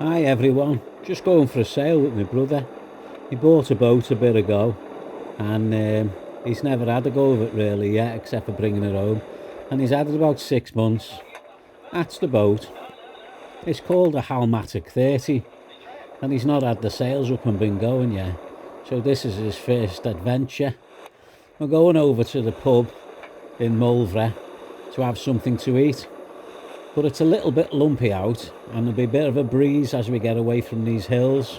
Hi everyone, just going for a sail with my brother. He bought a boat a bit ago and he's never had a go of it really yet except for bringing it home. And he's had it about 6 months. That's the boat. It's called a Halmatic 30 and he's not had the sails up and been going yet. So this is his first adventure. We're going over to the pub in Mulvra to have something to eat. But it's a little bit lumpy out and there'll be a bit of a breeze as we get away from these hills.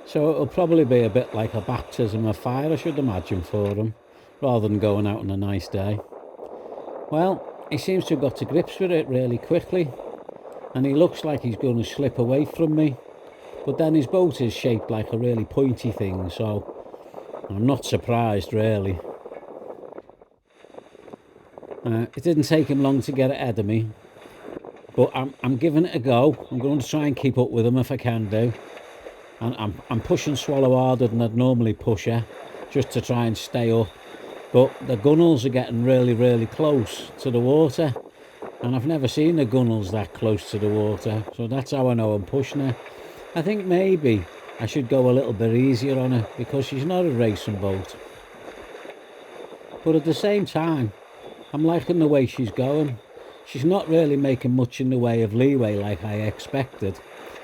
So it'll probably be a bit like a baptism of fire, I should imagine, for him, rather than going out on a nice day. Well, he seems to have got to grips with it really quickly, and he looks like he's going to slip away from me. But then his boat is shaped like a really pointy thing, so I'm not surprised really. It didn't take him long to get ahead of me, but I'm giving it a go. I'm going to try and keep up with him if I can do. And I'm pushing Swallow harder than I'd normally push her, just to try and stay up. But the gunnels are getting really close to the water, and I've never seen the gunnels that close to the water, so that's how I know I'm pushing her. I think maybe I should go a little bit easier on her because she's not a racing boat. But at the same time, I'm liking the way she's going. She's not really making much in the way of leeway like I expected,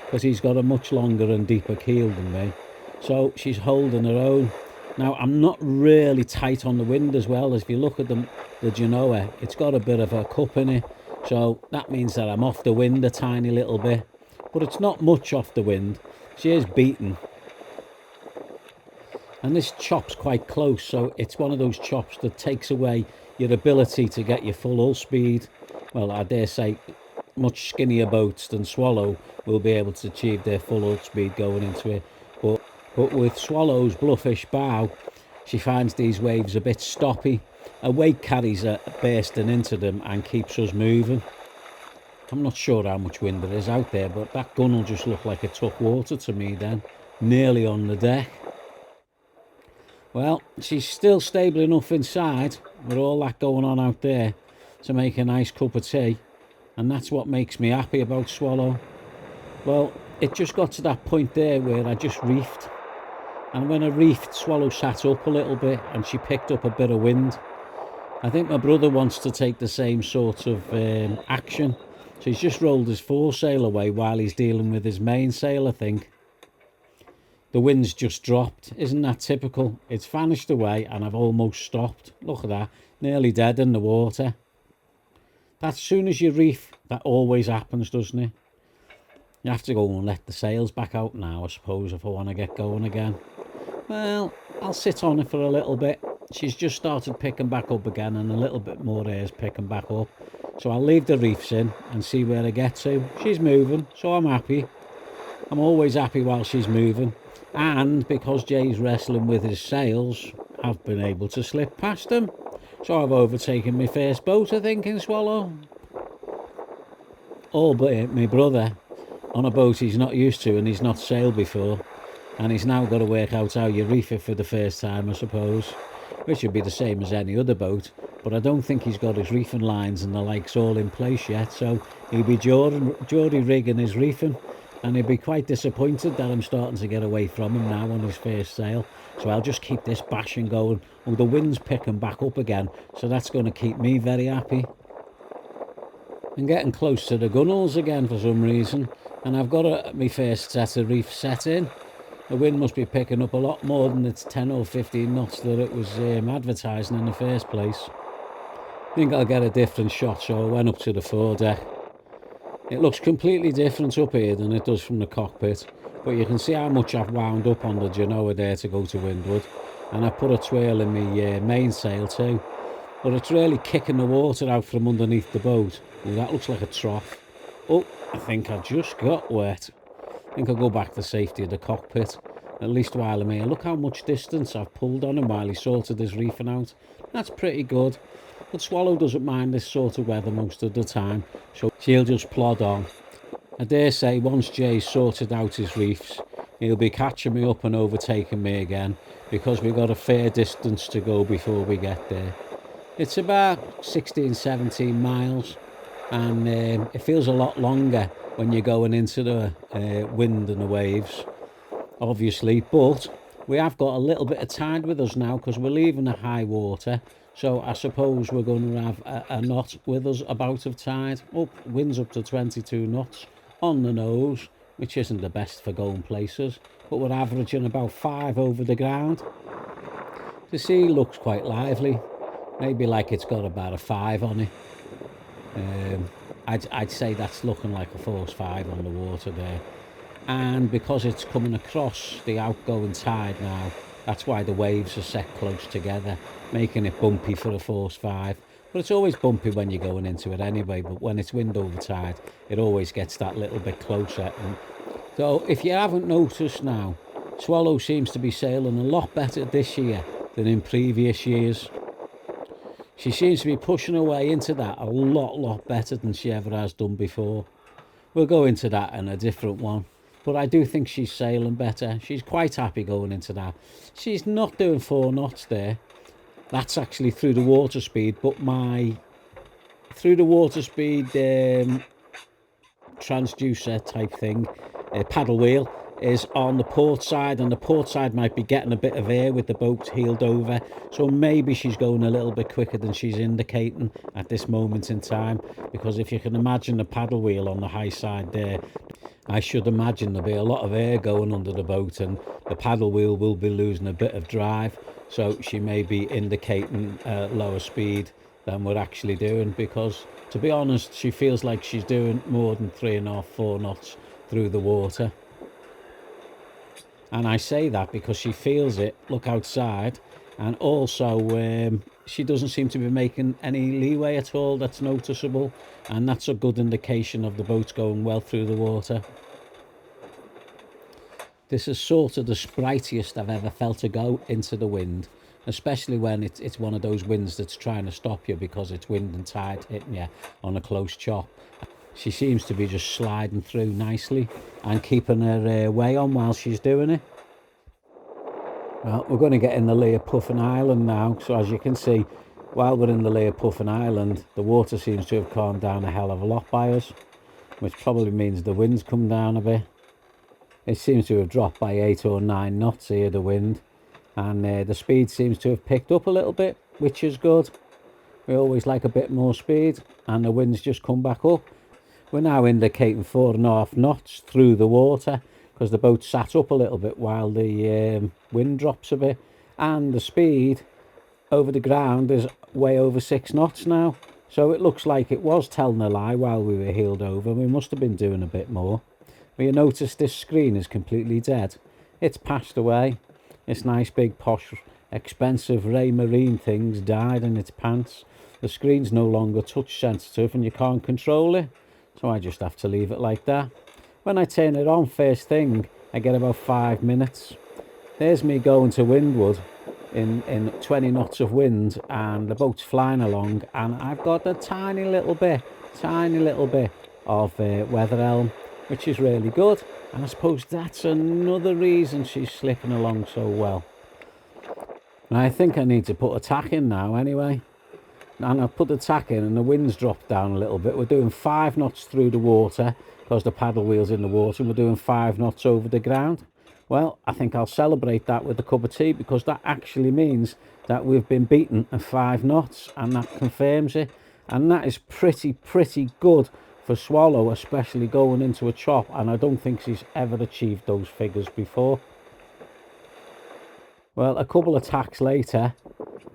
because he's got a much longer and deeper keel than me. So she's holding her own. Now, I'm not really tight on the wind as well. As if you look at the Genoa, it's got a bit of a cup in it. So that means that I'm off the wind a tiny little bit. But it's not much off the wind. She is beaten. And this chop's quite close, so it's one of those chops that takes away your ability to get your full hull speed. Well, I dare say much skinnier boats than Swallow will be able to achieve their full hull speed going into it. But with Swallow's blufish bow, she finds these waves a bit stoppy. A weight carries her bursting into them and keeps us moving. I'm not sure how much wind there is out there, but that gun will just look like it took water to me then, nearly on the deck. Well, she's still stable enough inside with all that going on out there to make a nice cup of tea, and that's what makes me happy about Swallow. Well, it just got to that point there where I just reefed, and when I reefed, Swallow sat up a little bit and she picked up a bit of wind. I think my brother wants to take the same sort of action, so he's just rolled his foresail away while he's dealing with his mainsail, I think. The wind's just dropped. Isn't that typical? It's vanished away and I've almost stopped. Look at that. Nearly dead in the water. That as soon as you reef, that always happens, doesn't it? You have to go and let the sails back out now, I suppose, if I want to get going again. Well, I'll sit on it for a little bit. She's just started picking back up again and a little bit more air's picking back up. So I'll leave the reefs in and see where I get to. She's moving, so I'm happy. I'm always happy while she's moving. And because Jay's wrestling with his sails, I've been able to slip past him. So I've overtaken my first boat, I think, in Swallow. Albeit my brother, on a boat he's not used to and he's not sailed before. And he's now got to work out how you reef it for the first time, I suppose. Which would be the same as any other boat. But I don't think he's got his reefing lines and the likes all in place yet. So he'll be Geordie rigging his reefing. And he'll be quite disappointed that I'm starting to get away from him now on his first sail. So I'll just keep this bashing going. Oh, the wind's picking back up again, so that's going to keep me very happy. I'm getting close to the gunnels again for some reason, and I've got my first set of reefs set in. The wind must be picking up a lot more than its 10 or 15 knots that it was advertising in the first place. I think I'll get a different shot, so I went up to the foredeck. It looks completely different up here than it does from the cockpit, but you can see how much I've wound up on the Genoa there to go to windward, and I put a twirl in my mainsail too, but it's really kicking the water out from underneath the boat. Ooh, that looks like a trough. Oh, I think I just got wet. I think I'll go back to safety of the cockpit, at least while I'm here. Look how much distance I've pulled on him while he sorted his reefing out. That's pretty good. But Swallow doesn't mind this sort of weather most of the time, so she'll just plod on. I dare say once Jay's sorted out his reefs, he'll be catching me up and overtaking me again, because we've got a fair distance to go before we get there. It's about 16, 17 miles, and it feels a lot longer when you're going into the wind and the waves, obviously. But we have got a little bit of tide with us now because we're leaving the high water. So I suppose we're going to have a knot with us about of tide. Winds up to 22 knots on the nose, which isn't the best for going places. But we're averaging about 5 over the ground. The sea looks quite lively. Maybe like it's got about a 5 on it. I'd say that's looking like a force 5 on the water there. And because it's coming across the outgoing tide now, that's why the waves are set close together, making it bumpy for a force 5. But it's always bumpy when you're going into it anyway, but when it's wind over tide, it always gets that little bit closer. And so if you haven't noticed now, Swallow seems to be sailing a lot better this year than in previous years. She seems to be pushing her way into that a lot better than she ever has done before. We'll go into that in a different one. But I do think she's sailing better. She's quite happy going into that. She's not doing 4 knots there. That's actually through the water speed. But my through the water speed transducer type thing, paddle wheel, is on the port side, and the port side might be getting a bit of air with the boat heeled over, so maybe she's going a little bit quicker than she's indicating at this moment in time. Because if you can imagine the paddle wheel on the high side there, I should imagine there'll be a lot of air going under the boat, and the paddle wheel will be losing a bit of drive, so she may be indicating lower speed than we're actually doing. Because to be honest, she feels like she's doing more than 3.5, 4 knots through the water. And I say that because she feels it. Look outside. And also she doesn't seem to be making any leeway at all that's noticeable, and that's a good indication of the boat's going well through the water. This is sort of the sprightest I've ever felt to go into the wind, especially when it's one of those winds that's trying to stop you because it's wind and tide hitting you on a close chop. She seems to be just sliding through nicely and keeping her way on while she's doing it. Well, we're going to get in the lee of Puffin Island now. So as you can see, while we're in the lee of Puffin Island, the water seems to have calmed down a hell of a lot by us, which probably means the wind's come down a bit. It seems to have dropped by 8 or 9 knots here, the wind. And the speed seems to have picked up a little bit, which is good. We always like a bit more speed, and the wind's just come back up. We're now indicating 4.5 knots through the water because the boat sat up a little bit while the wind drops a bit, and the speed over the ground is way over 6 knots now. So it looks like it was telling a lie while we were heeled over. We must have been doing a bit more. But you notice this screen is completely dead. It's passed away. This nice big posh expensive Ray Marine thing's died in its pants. The screen's no longer touch sensitive and you can't control it. So I just have to leave it like that. When I turn it on first thing, I get about 5 minutes. There's me going to windward in 20 knots of wind, and the boat's flying along, and I've got a tiny little bit of weather elm, which is really good. And I suppose that's another reason she's slipping along so well. And I think I need to put a tack in now anyway. And I've put the tack in and the wind's dropped down a little bit. We're doing 5 knots through the water because the paddle wheel's in the water, and we're doing 5 knots over the ground. Well, I think I'll celebrate that with a cup of tea, because that actually means that we've been beaten at 5 knots, and that confirms it. And that is pretty good for Swallow, especially going into a chop, and I don't think she's ever achieved those figures before. Well, a couple of tacks later,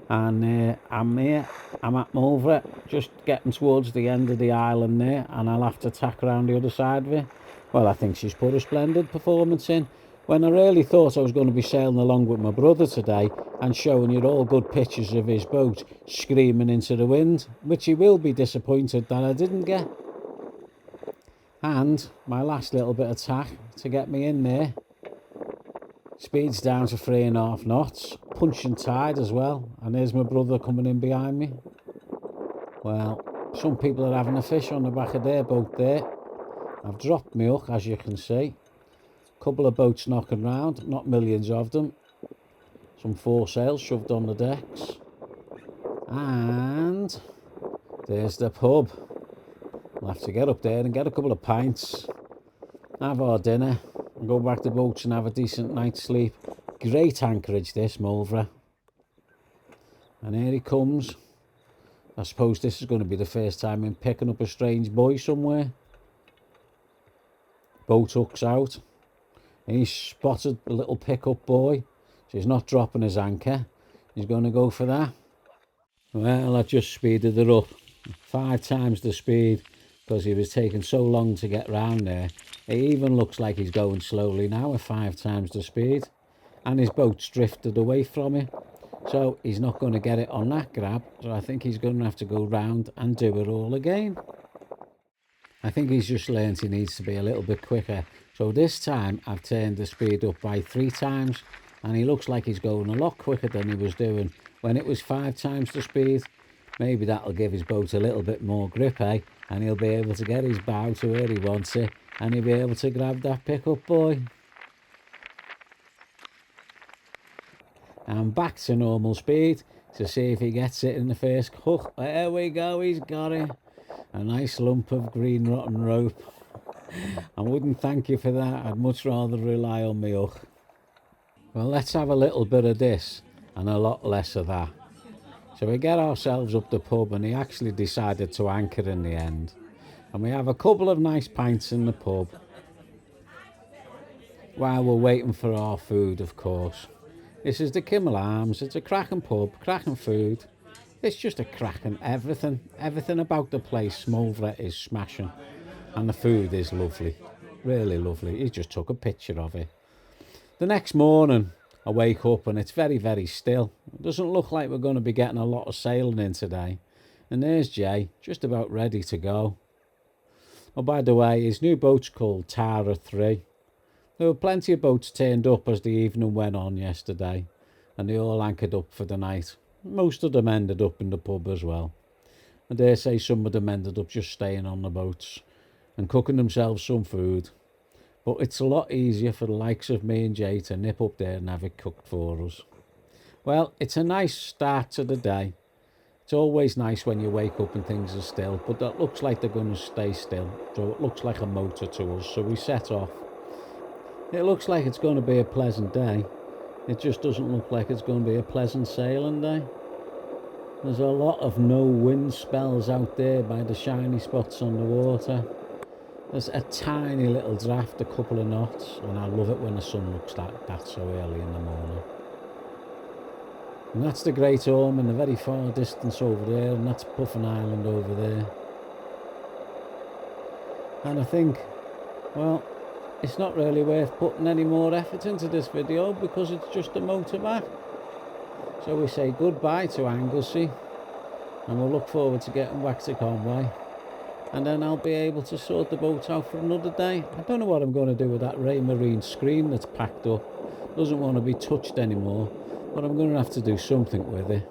and I'm here, I'm at Mulver, just getting towards the end of the island there, and I'll have to tack around the other side of it. Well, I think she's put a splendid performance in. When I really thought I was going to be sailing along with my brother today and showing you all good pictures of his boat screaming into the wind, which he will be disappointed that I didn't get. And my last little bit of tack to get me in there. Speed's down to 3.5 knots, punching tide as well, and there's my brother coming in behind me. Well, some people are having a fish on the back of their boat there. I've dropped my hook, as you can see. A couple of boats knocking round, not millions of them. Some foresails shoved on the decks. And there's the pub. I'll have to get up there and get a couple of pints. have our dinner, and go back to the boats and have a decent night's sleep. Great anchorage, this Mulvra. And here he comes. I suppose this is going to be the first time in picking up a strange boy somewhere. Boat hooks out. And he's spotted a little pickup boy. So he's not dropping his anchor. He's going to go for that. Well, I just speeded it up. 5 times the speed, because he was taking so long to get round there. It even looks like he's going slowly now at 5 times the speed. And his boat's drifted away from him. So he's not going to get it on that grab. So I think he's going to have to go round and do it all again. I think he's just learned he needs to be a little bit quicker. So this time I've turned the speed up by 3 times. And he looks like he's going a lot quicker than he was doing when it was 5 times the speed. Maybe that'll give his boat a little bit more grip, eh? And he'll be able to get his bow to where he wants it. And he'll be able to grab that pickup boy. And back to normal speed to see if he gets it in the first hook. There we go, he's got it. A nice lump of green rotten rope. I wouldn't thank you for that. I'd much rather rely on my hook. Well, let's have a little bit of this and a lot less of that. So we get ourselves up the pub, and he actually decided to anchor in the end. And we have a couple of nice pints in the pub while we're waiting for our food, of course. This is the Kimmel Arms. It's a cracking pub, cracking food. It's just a cracking everything. Everything about the place, Mulvra, is smashing. And the food is lovely. Really lovely. He just took a picture of it. The next morning, I wake up and it's very, very still. It doesn't look like we're going to be getting a lot of sailing in today. And there's Jay, just about ready to go. Oh, by the way, his new boat's called Tara 3. There were plenty of boats turned up as the evening went on yesterday, and they all anchored up for the night. Most of them ended up in the pub as well. I dare say some of them ended up just staying on the boats and cooking themselves some food. But it's a lot easier for the likes of me and Jay to nip up there and have it cooked for us. Well, it's a nice start to the day. It's always nice when you wake up and things are still, but that looks like they're going to stay still. So it looks like a motor to us, so we set off. It looks like it's going to be a pleasant day. It just doesn't look like it's going to be a pleasant sailing day. There's a lot of no wind spells out there by the shiny spots on the water. There's a tiny little draft, a couple of knots, and I love it when the sun looks that so early in the morning. And that's the Great Orme in the very far distance over there, and that's Puffin Island over there. And I think, well, it's not really worth putting any more effort into this video because it's just a motor back. So we say goodbye to Anglesey, and we'll look forward to getting back to Conway. And then I'll be able to sort the boat out for another day. I don't know what I'm going to do with that Ray Marine screen that's packed up. Doesn't want to be touched anymore, but I'm going to have to do something with it.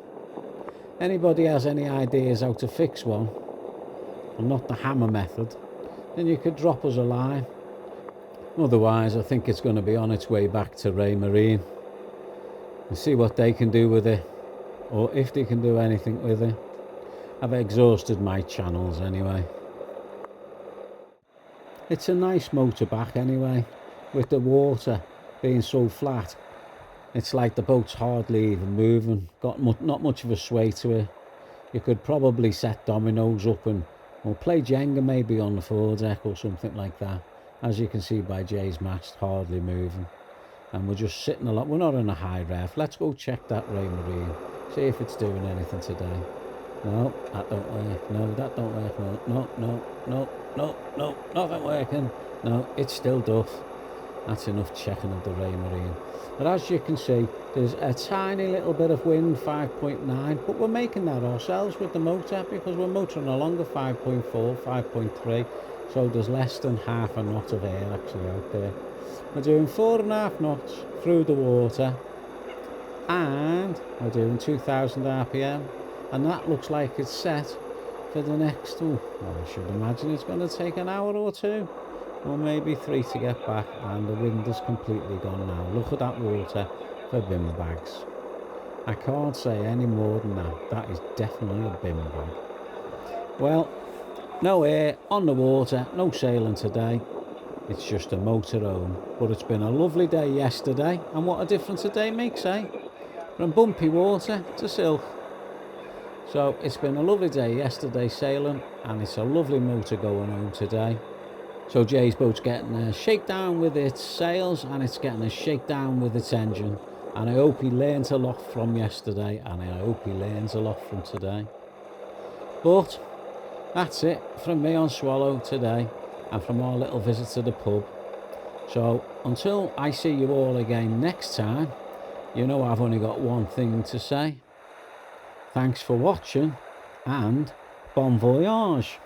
Anybody has any ideas how to fix one, and not the hammer method, then you could drop us a line. Otherwise, I think it's going to be on its way back to Ray Marine and see what they can do with it, or if they can do anything with it. I've exhausted my channels anyway. It's a nice motor back anyway, with the water being so flat. It's like the boat's hardly even moving, got not much of a sway to it. You could probably set dominoes up and or play Jenga maybe on the foredeck or something like that. As you can see by Jay's mast, hardly moving. And we're just sitting a lot. We're not on a high ref. Let's go check that Ray Marine. See if it's doing anything today. No, that don't work. No, that don't work. No, nothing working. No, it's still duff. That's enough checking of the Ray Marine. But as you can see, there's a tiny little bit of wind, 5.9, but we're making that ourselves with the motor because we're motoring along at 5.4, 5.3, so there's less than half a knot of air actually out there. We're doing 4.5 knots through the water, and we're doing 2000 RPM, and that looks like it's set for the next, I should imagine it's going to take an hour or two, or maybe 3 to get back, and the wind is completely gone now. Look at that water for bin bags. I can't say any more than that. That is definitely a bin bag. Well, no air on the water, no sailing today. It's just a motorhome. But it's been a lovely day yesterday, and what a difference a day makes, eh? From bumpy water to silk. So it's been a lovely day yesterday sailing, and it's a lovely motor going home today. So Jay's boat's getting a shakedown with its sails, and it's getting a shakedown with its engine. And I hope he learns a lot from yesterday, and I hope he learns a lot from today. But that's it from me on Swallow today, and from our little visit to the pub. So until I see you all again next time, you know I've only got one thing to say. Thanks for watching, and bon voyage.